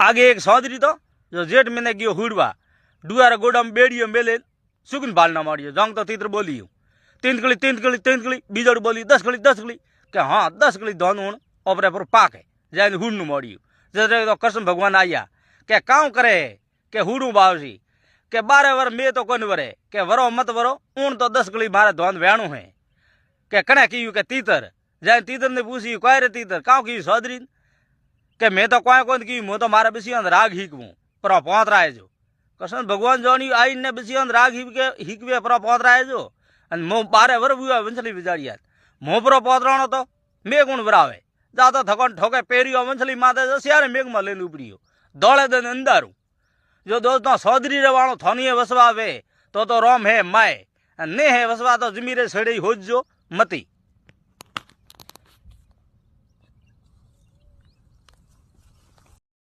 आगे एक सौदरी तो जो जेठ महीने गयो हुड़वा डुआर गोडम बेड़ियो मेले सुगन बाल ना मारियो जंग तो तीतर बोलियो तीन बीजोड़ बोली 10 गली के हाँ 10 गली धन हूँ ओपरे पर पाक है जाए हुड़ नु मारियो जैसे तो कृष्ण भगवान आया के काउ करे के हुड़ू बावसी के 12 वर में तो कौन वरे के वरो मत वरो ऊन तो 10 गली मारे धन वेणु है के कने की के तीतर जाए तीतर ने पूछी कह रे तीतर काउ की सौदरी के मैं तो कोई कौन की मुँह तो मारा बिसी राग हीकवू पर पहुंच रहा है जो कृष्ण भगवान जोनी आई ने बिसी राग हीकवे पर पहुंच रहा है जो मुँह 12 वर हुआ वंशली बिजारिया मुँह पर पहुंच रहा तो मेघ उन बरावे जाता थकन ठोके पेरियो वंशली माता जो सियारे मेघ में लेन उपरियो दौड़े दिन अंदारू जो दोस्तों सौदरी रवाणो थोनी वसवा वे तो रोम है माए ने है वसवा तो जमीरे सड़ी हो जो मती